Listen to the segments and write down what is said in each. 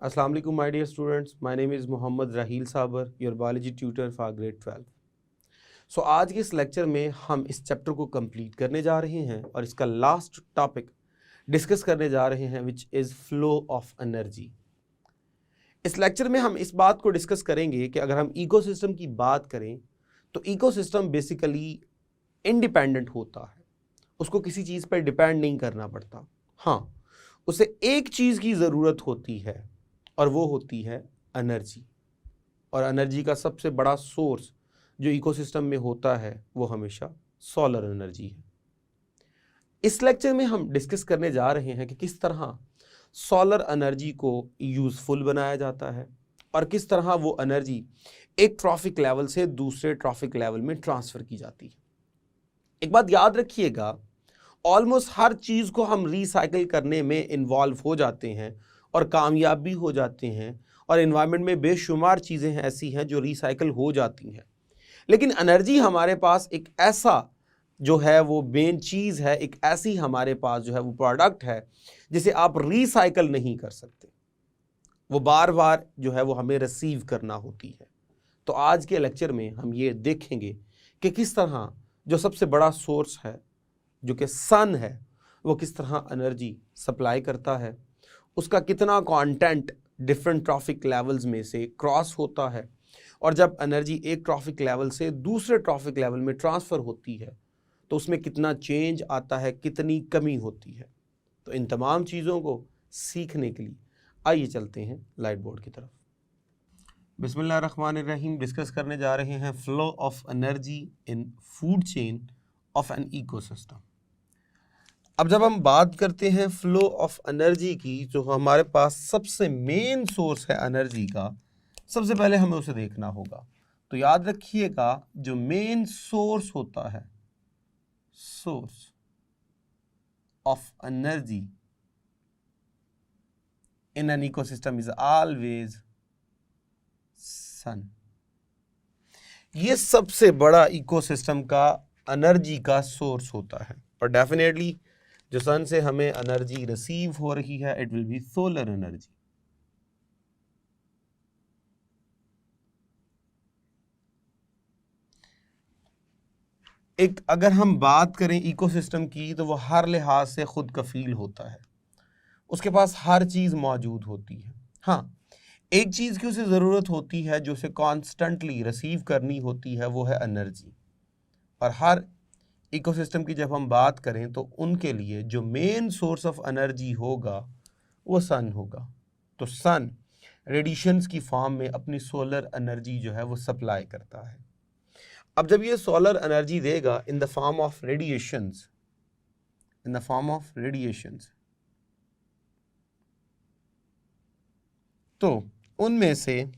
Assalamu alaikum my dear students, my name is Mohammad Raheel Sabar, your biology tutor for grade 12. So आज के इस lecture में हम इस चैप्टर को कंप्लीट करने जा रहे हैं और इसका लास्ट टॉपिक डिस्कस करने जा रहे हैं which is flow of energy. इस लेक्चर में हम इस बात को डिस्कस करेंगे कि अगर हम इकोसिस्टम की बात करें तो इकोसिस्टम बेसिकली इंडिपेंडेंट होता है, उसको किसी चीज़ पर डिपेंड नहीं करना पड़ता। हाँ, उसे एक चीज़ की ज़रूरत होती है और वो होती है एनर्जी। और एनर्जी का सबसे बड़ा सोर्स जो इकोसिस्टम में होता है वो हमेशा सोलर एनर्जी है। इस लेक्चर में हम डिस्कस करने जा रहे हैं कि किस तरह सोलर एनर्जी को यूज़फुल बनाया जाता है और किस तरह वो एनर्जी एक ट्रॉफिक लेवल से दूसरे ट्रॉफिक लेवल में ट्रांसफ़र की जाती है। एक बात याद रखिएगा, ऑलमोस्ट हर चीज़ को हम रिसाइकिल करने में इन्वॉल्व हो जाते हैं और कामयाब भी हो जाते हैं, और एनवायरनमेंट में बेशुमार चीज़ें ऐसी हैं जो रिसाइकिल हो जाती हैं। लेकिन एनर्जी हमारे पास एक ऐसा जो है वो मेन चीज़ है, एक ऐसी हमारे पास जो है वो प्रोडक्ट है जिसे आप रिसाइकिल नहीं कर सकते, वो बार बार जो है वो हमें रिसीव करना होती है। तो आज के लेक्चर में हम ये देखेंगे कि किस तरह जो सबसे बड़ा सोर्स है जो कि सन है वो किस तरह एनर्जी सप्लाई करता है, उसका कितना कंटेंट डिफरेंट ट्रॉफिक लेवल्स में से क्रॉस होता है, और जब एनर्जी एक ट्रॉफिक लेवल से दूसरे ट्रॉफिक लेवल में ट्रांसफ़र होती है तो उसमें कितना चेंज आता है, कितनी कमी होती है। तो इन तमाम चीज़ों को सीखने के लिए आइए चलते हैं लाइट बोर्ड की तरफ। बिस्मिल्लाहिर्रहमानिर्रहीम। डिस्कस करने जा रहे हैं flow of energy in food chain of an ecosystem. अब जब हम बात करते हैं फ्लो ऑफ एनर्जी की, जो हमारे पास सबसे मेन सोर्स है एनर्जी का, सबसे पहले हमें उसे देखना होगा। तो याद रखिएगा, जो मेन सोर्स होता है, source of energy in an ecosystem is always sun. ये सबसे बड़ा इकोसिस्टम का एनर्जी का सोर्स होता है, और डेफिनेटली जो सन से हमें एनर्जी रिसीव हो रही है it will B solar energy. एक अगर हम बात करें इकोसिस्टम की तो वो हर लिहाज से खुद कफील होता है, उसके पास हर चीज़ मौजूद होती है। हाँ, एक चीज़ की उसे ज़रूरत होती है जो उसे कॉन्स्टेंटली रिसीव करनी होती है, वो है एनर्जी। और हर इकोसिस्टम की जब हम बात करें तो उनके लिए जो मेन सोर्स ऑफ एनर्जी होगा वो सन होगा। तो सन रेडिएशंस की फॉर्म में अपनी सोलर एनर्जी जो है वो सप्लाई करता है। अब जब ये सोलर एनर्जी देगा in the form of radiations, तो उनमें से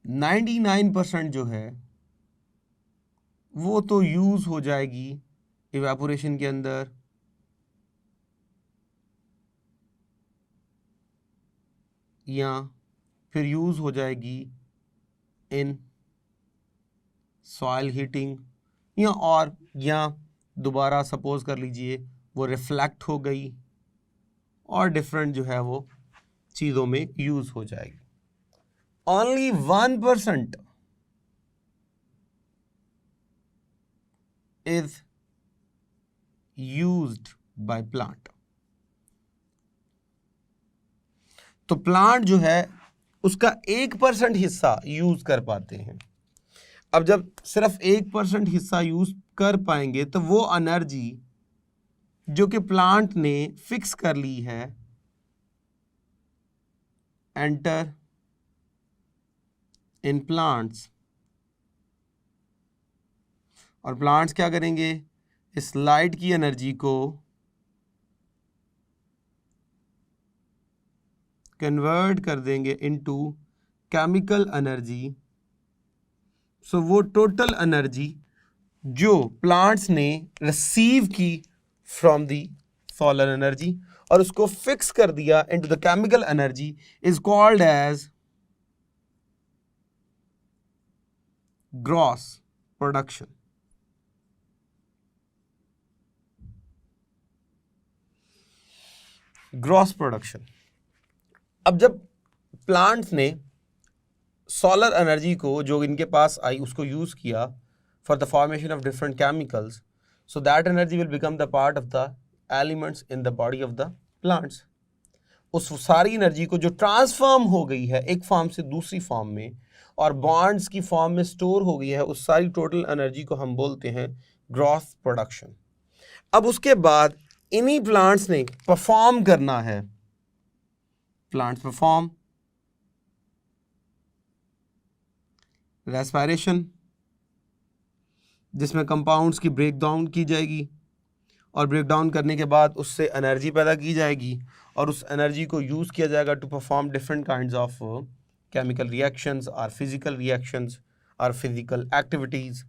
99% जो है वो तो यूज़ हो जाएगी इवेपोरेशन के अंदर, या फिर यूज़ हो जाएगी इन सॉइल हीटिंग, या दोबारा सपोज कर लीजिए वो रिफ्लेक्ट हो गई और डिफरेंट जो है वो चीज़ों में यूज़ हो जाएगी। Only 1% is used by plant. तो प्लांट जो है उसका 1% हिस्सा यूज कर पाते हैं। अब जब सिर्फ 1% हिस्सा यूज कर पाएंगे तो वो एनर्जी जो कि प्लांट ने फिक्स कर ली है, एंटर इन प्लांट्स, और प्लांट्स क्या करेंगे, इस लाइट की एनर्जी को कन्वर्ट कर देंगे इनटू केमिकल एनर्जी। सो वो टोटल एनर्जी जो प्लांट्स ने रिसीव की फ्रॉम दी सोलर एनर्जी और उसको फिक्स कर दिया into the chemical energy is called as gross production. Gross production. अब जब प्लांट्स ने सोलर एनर्जी को जो इनके पास आई उसको यूज किया for the formation of different chemicals, so that energy will become the part of the elements in the body of the plants. उस सारी एनर्जी को जो ट्रांसफॉर्म हो गई है एक फॉर्म से दूसरी फॉर्म में और बॉन्ड्स की फॉर्म में स्टोर हो गई है, उस सारी टोटल एनर्जी को हम बोलते हैं ग्रॉस प्रोडक्शन। अब उसके बाद इन्हीं प्लांट्स ने परफॉर्म करना है, प्लांट्स परफॉर्म रेस्पिरेशन, जिसमें कंपाउंड्स की ब्रेक डाउन की जाएगी और ब्रेक डाउन करने के बाद उससे एनर्जी पैदा की जाएगी और उस एनर्जी को यूज़ किया जाएगा to perform different kinds of chemical reactions और फिजिकल रिएक्शंस और फिजिकल एक्टिविटीज़।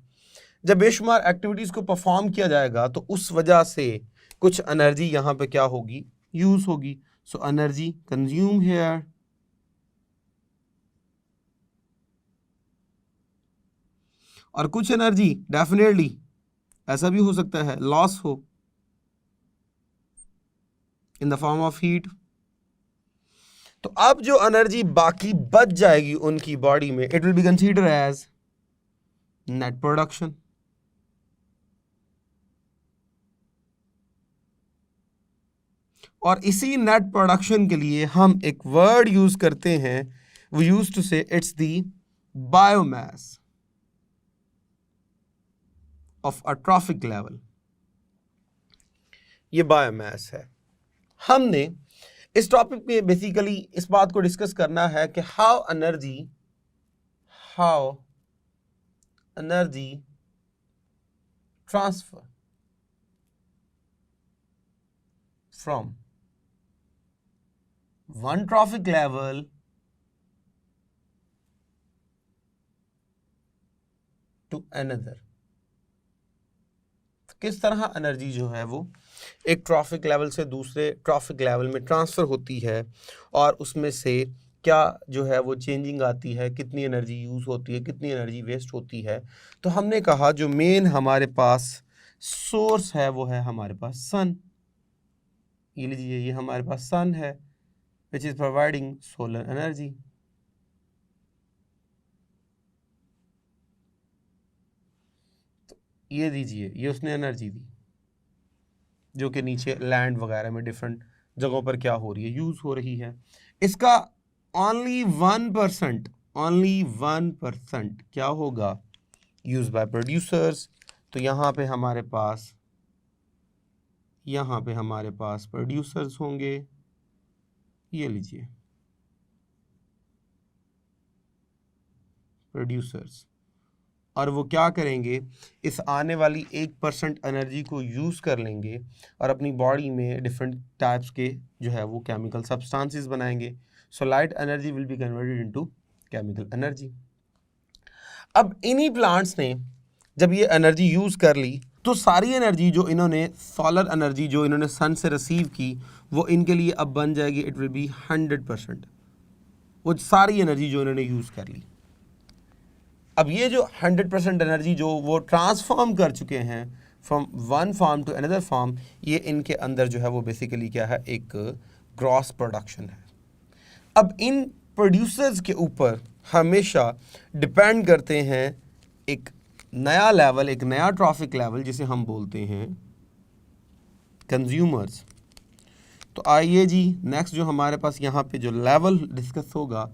जब बेशुमार एक्टिविटीज़ को परफॉर्म किया जाएगा तो उस वजह से कुछ एनर्जी यहाँ पे क्या होगी, यूज़ होगी। सो एनर्जी कंज्यूम हेयर, और कुछ एनर्जी डेफिनेटली ऐसा भी हो सकता है लॉस हो in the form of heat. तो अब जो एनर्जी बाकी बच जाएगी उनकी बॉडी में, it will be consider as net production. और इसी नेट प्रोडक्शन के लिए हम एक वर्ड यूज करते हैं, वी यूज टू से it's the biomass of a trophic level. ये बायोमास है। हमने इस टॉपिक पे बेसिकली इस बात को डिस्कस करना है कि how energy transfer from one trophic level to another. किस तरह एनर्जी जो है वो एक ट्रॉफिक लेवल से दूसरे ट्रॉफिक लेवल में ट्रांसफ़र होती है और उसमें से क्या जो है वो चेंजिंग आती है, कितनी एनर्जी यूज़ होती है, कितनी एनर्जी वेस्ट होती है। तो हमने कहा जो मेन हमारे पास सोर्स है वो है हमारे पास सन। ये लीजिए, ये हमारे पास सन है which is providing solar energy. ये दीजिए, ये उसने एनर्जी दी जो कि नीचे लैंड वगैरह में डिफरेंट जगहों पर क्या हो रही है, यूज़ हो रही है। इसका ओनली 1% क्या होगा, यूज बाय प्रोड्यूसर्स। तो यहाँ पे हमारे पास प्रोड्यूसर्स होंगे। ये लीजिए प्रोड्यूसर्स, और वो क्या करेंगे, इस आने वाली 1% एनर्जी को यूज़ कर लेंगे और अपनी बॉडी में डिफरेंट टाइप्स के जो है वो केमिकल सब्सटेंसेस बनाएंगे। So light energy will be converted into chemical energy. अब इन्हीं प्लांट्स ने जब ये एनर्जी यूज़ कर ली तो सारी एनर्जी जो इन्होंने सोलर एनर्जी जो इन्होंने सन से रिसीव की वो इनके लिए अब बन जाएगी, इट विल बी 100%। वो सारी एनर्जी जो इन्होंने यूज़ कर ली, अब ये जो 100% एनर्जी जो वो ट्रांसफॉर्म कर चुके हैं from one form to another form, ये इनके अंदर जो है वो बेसिकली क्या है, एक ग्रॉस प्रोडक्शन है। अब इन प्रोड्यूसर्स के ऊपर हमेशा डिपेंड करते हैं एक नया लेवल, एक नया ट्रॉफिक लेवल जिसे हम बोलते हैं कंज्यूमर्स। तो आइए जी नेक्स्ट जो हमारे पास यहाँ पे जो लेवल डिस्कस होगा,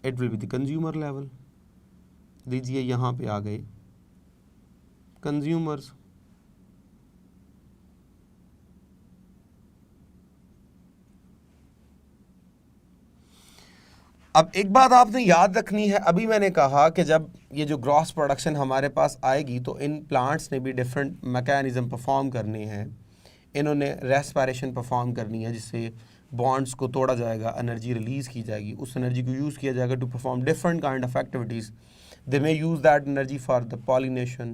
it will be the consumer level. लीजिए यहाँ पे आ गए कंज्यूमर्स। अब एक बात आपने याद रखनी है, अभी मैंने कहा कि जब ये जो ग्रॉस प्रोडक्शन हमारे पास आएगी तो इन प्लांट्स ने भी डिफरेंट मैकेनिज्म परफॉर्म करने हैं। इन्होंने रेस्पिरेशन परफॉर्म करनी है जिससे बॉन्ड्स को तोड़ा जाएगा, एनर्जी रिलीज़ की जाएगी, उस एनर्जी को यूज़ किया जाएगा to perform different kind of activities. They may use that energy for the pollination,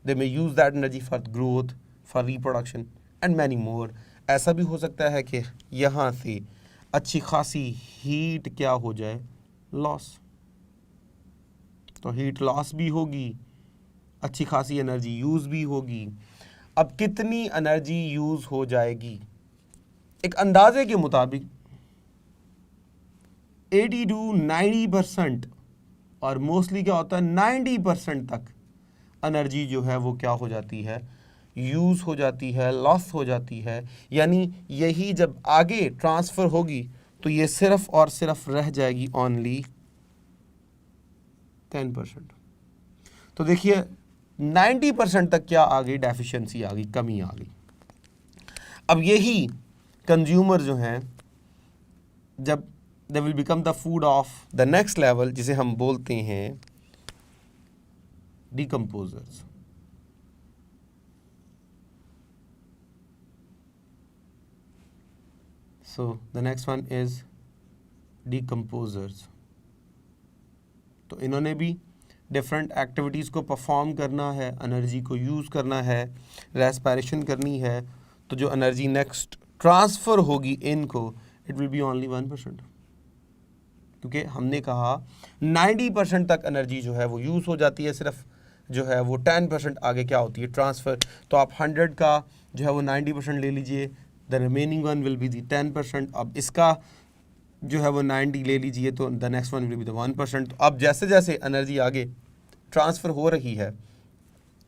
they may use that energy for growth, for reproduction and many more. ऐसा भी हो सकता है कि यहाँ से अच्छी खासी हीट क्या हो जाए, लॉस। तो हीट लॉस भी होगी, अच्छी खासी एनर्जी यूज़ भी होगी। अब कितनी एनर्जी यूज़ हो जाएगी, एक अंदाजे के मुताबिक 80 to 90% और मोस्टली क्या होता है 90% तक एनर्जी जो है वो क्या हो जाती है, यूज़ हो जाती है, लॉस हो जाती है। यानी यही जब आगे ट्रांसफ़र होगी तो ये सिर्फ और सिर्फ रह जाएगी ओनली 10%। तो देखिए 90% तक क्या आ गई, डेफिशिएंसी आ गई, कमी आ गई। अब यही कंज्यूमर जो हैं जब they will become the food of the next level, जिसे हम बोलते हैं decomposers. So the next one is decomposers। तो इन्होंने भी डिफरेंट एक्टिविटीज़ को परफॉर्म करना है, एनर्जी को यूज़ करना है, रेस्पिरेशन करनी है। तो जो एनर्जी नेक्स्ट ट्रांसफ़र होगी इनको, इट विल बी ओनली 1%, क्योंकि हमने कहा 90% तक एनर्जी जो है वो यूज़ हो जाती है, सिर्फ जो है वो 10% आगे क्या होती है, ट्रांसफ़र। तो आप 100 का जो है वो 90% ले लीजिए, the remaining one will be the 10%। अब इसका जो है वो 90 ले लीजिए तो the next one will be the 1%। तो अब जैसे जैसे एनर्जी आगे ट्रांसफ़र हो रही है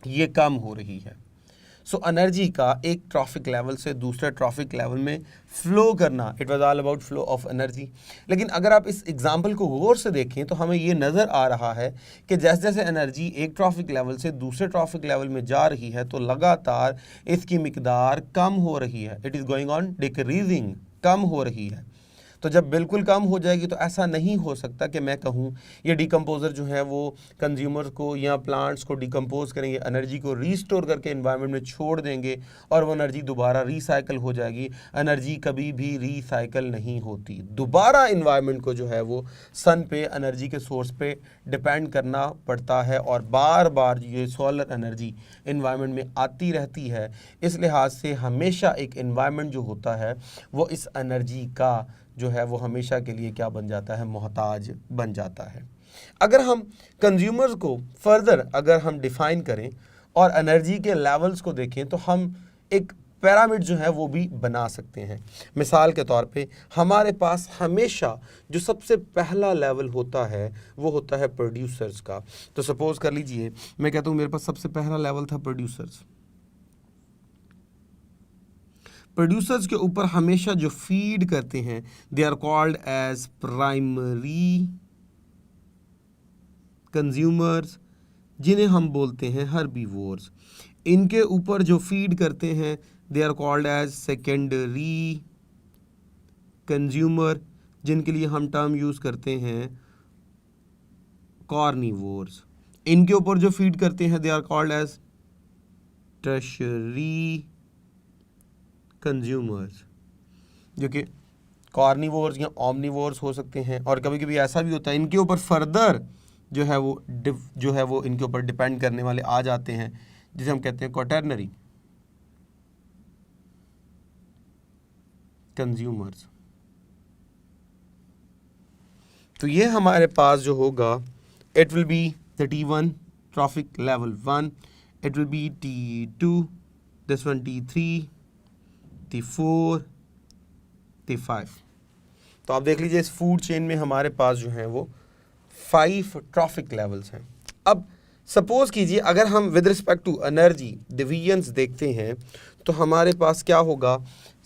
ये कम हो रही है। सो एनर्जी का एक ट्रॉफिक लेवल से दूसरे ट्रॉफिक लेवल में फ़्लो करना, it was all about flow of energy. लेकिन अगर आप इस एग्जांपल को गौर से देखें तो हमें ये नज़र आ रहा है कि जैसे जैसे एनर्जी एक ट्रॉफिक लेवल से दूसरे ट्रॉफिक लेवल में जा रही है तो लगातार इसकी मिकदार कम हो रही है, it is going on decreasing, कम हो रही है। तो जब बिल्कुल कम हो जाएगी तो ऐसा नहीं हो सकता कि मैं कहूँ ये डिकम्पोज़र जो है वो कंज्यूमर को या प्लांट्स को डिकम्पोज करेंगे, एनर्जी को रीस्टोर करके एनवायरनमेंट में छोड़ देंगे और वो एनर्जी दोबारा रीसाइकिल हो जाएगी। एनर्जी कभी भी रीसाइकिल नहीं होती। दोबारा एनवायरनमेंट को जो है वो सन पे, एनर्जी के सोर्स पे डिपेंड करना पड़ता है और बार बार ये सोलर एनर्जी एनवायरनमेंट में आती रहती है। इस लिहाज से हमेशा एक एनवायरनमेंट जो होता है वो इस एनर्जी का जो है वो हमेशा के लिए क्या बन जाता है, मोहताज बन जाता है। अगर हम कंज्यूमर्स को फर्दर अगर हम डिफ़ाइन करें और एनर्जी के लेवल्स को देखें तो हम एक पिरामिड जो है वो भी बना सकते हैं। मिसाल के तौर पे हमारे पास हमेशा जो सबसे पहला लेवल होता है वो होता है प्रोड्यूसर्स का। तो सपोज़ कर लीजिए मैं कहता हूँ मेरे पास सबसे पहला लेवल था प्रोड्यूसर्स। प्रोड्यूसर्स के ऊपर हमेशा जो फीड करते हैं they are called as primary consumers, जिन्हें हम बोलते हैं हर्बीवोर्स। इनके ऊपर जो फीड करते हैं they are called as secondary consumer, जिनके लिए हम टर्म यूज़ करते हैं कार्निवोर्स। इनके ऊपर जो फीड करते हैं they are called as tertiary consumers, जो कि कार्निवोर्स या ओमनिवोर्स हो सकते हैं। और कभी कभी ऐसा भी होता है इनके ऊपर फर्दर जो है वो इनके ऊपर डिपेंड करने वाले आ जाते हैं, जिसे हम कहते हैं क्वाटरनरी कंज्यूमर्स। तो ये हमारे पास जो होगा it will be the T1 trophic level 1, it will B T2, this one T3, T4, T5। तो आप देख लीजिए इस फूड चेन में हमारे पास जो है वो 5 ट्रॉफिक लेवल्स हैं। अब सपोज कीजिए अगर हम with respect to energy divisions देखते हैं तो हमारे पास क्या होगा,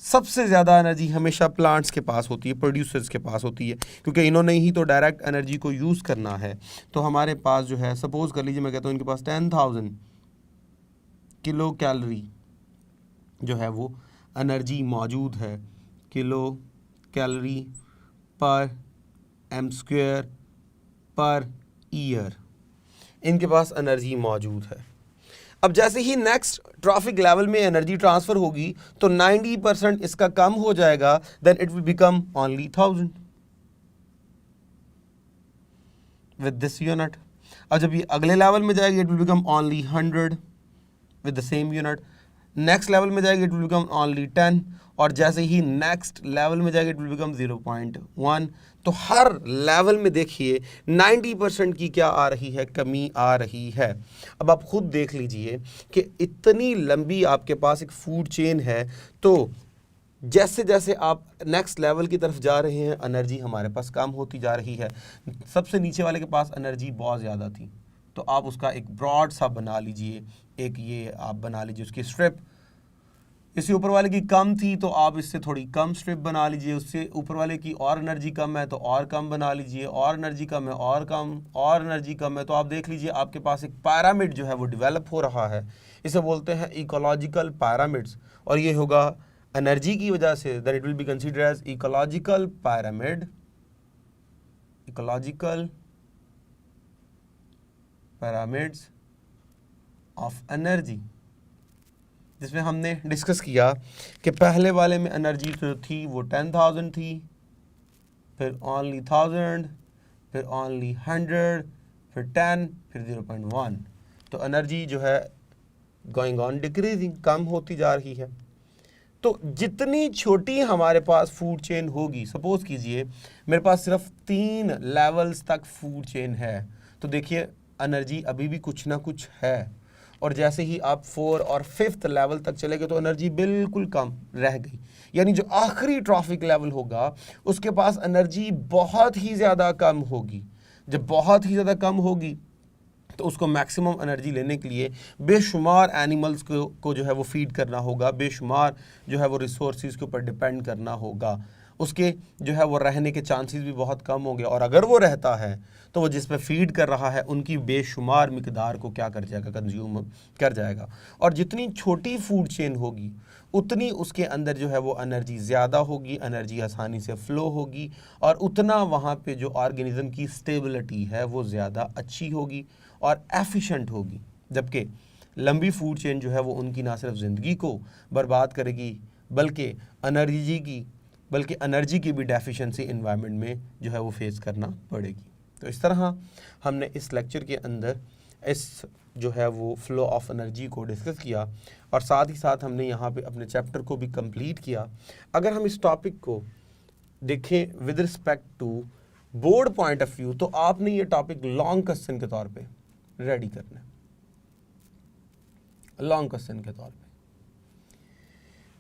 सबसे ज़्यादा एनर्जी हमेशा प्लांट्स के पास होती है, प्रोड्यूसर्स के पास होती है, क्योंकि इन्होंने ही तो डायरेक्ट एनर्जी को यूज़ करना है। तो हमारे पास जो है सपोज कर लीजिए मैं कहता हूँ इनके पास 10,000 किलो कैलोरी जो है वो एनर्जी मौजूद है, किलो कैलोरी पर m² पर ईयर इनके पास एनर्जी मौजूद है। अब जैसे ही नेक्स्ट ट्रॉफिक लेवल में एनर्जी ट्रांसफ़र होगी तो 90% इसका कम हो जाएगा, then it will become only 1000 with this unit. अब जब ये अगले लेवल में जाएगी it will become only 100 with the same unit. Next level में जाएगी इट विल बिकम ओनली 10 और जैसे ही नेक्स्ट लेवल में जाएगी इट विल बिकम 0.1। तो हर लेवल में देखिए 90% की क्या आ रही है, कमी आ रही है। अब आप खुद देख लीजिए कि इतनी लंबी आपके पास एक फूड चेन है तो जैसे जैसे आप नेक्स्ट लेवल की तरफ जा रहे हैं एनर्जी हमारे पास कम होती जा रही है। सबसे नीचे वाले के पास एनर्जी बहुत ज़्यादा थी, तो आप उसका एक ब्रॉड सा बना लीजिए, एक ये आप बना लीजिए उसकी स्ट्रिप। इससे ऊपर वाले की कम थी तो आप इससे थोड़ी कम स्ट्रिप बना लीजिए, उससे ऊपर वाले की और एनर्जी कम है तो और कम बना लीजिए, और एनर्जी कम है और कम, और एनर्जी कम है। तो आप देख लीजिए आपके पास एक पिरामिड जो है वो डेवलप हो रहा है। इसे बोलते हैं इकोलॉजिकल पिरामिड्स, और ये होगा एनर्जी की वजह से, then it will be considered as ecological pyramid, ecological pyramids of energy, जिसमें हमने डिस्कस किया कि पहले वाले में एनर्जी जो थी वो 10,000 थी, फिर ओनली 1000, फिर ओनली 100, फिर 10, फिर 0.1। तो एनर्जी जो है गोइंग ऑन डिक्रीजिंग, कम होती जा रही है। तो जितनी छोटी हमारे पास फूड चेन होगी, सपोज कीजिए मेरे पास सिर्फ 3 लेवल्स तक फूड चेन है, तो देखिए एनर्जी अभी भी कुछ ना कुछ है। और जैसे ही आप 4 और 5th लेवल तक चले गए तो एनर्जी बिल्कुल कम रह गई, यानी जो आखिरी ट्रॉफिक लेवल होगा उसके पास एनर्जी बहुत ही ज़्यादा कम होगी। जब बहुत ही ज़्यादा कम होगी तो उसको मैक्सिमम एनर्जी लेने के लिए बेशुमार एनिमल्स को जो है वो फीड करना होगा, बेशुमार जो है वो रिसोर्सेज के ऊपर डिपेंड करना होगा, उसके जो है वो रहने के चांसेस भी बहुत कम होंगे। और अगर वो रहता है तो वो जिस पे फीड कर रहा है उनकी बेशुमार मिकदार को क्या कर जाएगा, कंज्यूम कर जाएगा। और जितनी छोटी फूड चेन होगी उतनी उसके अंदर जो है वो एनर्जी ज़्यादा होगी, एनर्जी आसानी से फ़्लो होगी, और उतना वहाँ पे जो ऑर्गेनिज्म की स्टेबिलिटी है वो ज़्यादा अच्छी होगी और एफिशिएंट होगी। जबकि लंबी फूड चेन जो है वो उनकी ना सिर्फ ज़िंदगी को बर्बाद करेगी बल्कि एनर्जी की भी डेफिशिएंसी एनवायरनमेंट में जो है वो फेस करना पड़ेगी। तो इस तरह हमने इस लेक्चर के अंदर इस जो है वो फ्लो ऑफ एनर्जी को डिस्कस किया, और साथ ही साथ हमने यहाँ पे अपने चैप्टर को भी कंप्लीट किया। अगर हम इस टॉपिक को देखें with respect to board point of view, तो आपने ये टॉपिक लॉन्ग क्वेश्चन के तौर पे रेडी करना है, लॉन्ग क्वेश्चन के तौर पे।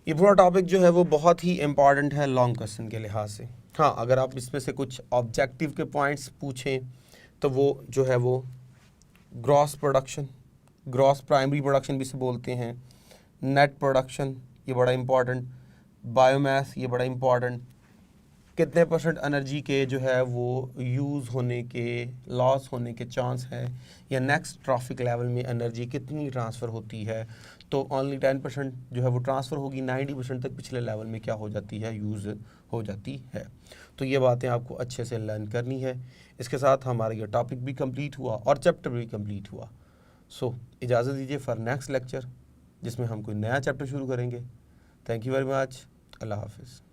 ये पूरा टॉपिक जो है वो बहुत ही इंपॉर्टेंट है लॉन्ग क्वेश्चन के लिहाज से। हाँ, अगर आप इसमें से कुछ ऑब्जेक्टिव के पॉइंट्स पूछें तो वो जो है वो gross production, gross primary production भी से बोलते हैं, नेट प्रोडक्शन ये बड़ा इंपॉर्टेंट, बायोमास ये बड़ा इंपॉर्टेंट, कितने परसेंट एनर्जी के जो है वो यूज़ होने के, लॉस होने के चांस है, या नेक्स्ट ट्रॉफिक लेवल में एनर्जी कितनी ट्रांसफ़र होती है, तो ओनली 10% जो है वो ट्रांसफ़र होगी, 90% तक पिछले लेवल में क्या हो जाती है, यूज़ हो जाती है। तो ये बातें आपको अच्छे से लर्न करनी है। इसके साथ हमारा ये टॉपिक भी कंप्लीट हुआ और चैप्टर भी कंप्लीट हुआ। सो इजाज़त दीजिए फॉर नेक्स्ट लेक्चर, जिसमें हम कोई नया चैप्टर शुरू करेंगे। Thank you very much. अल्लाह हाफिज़।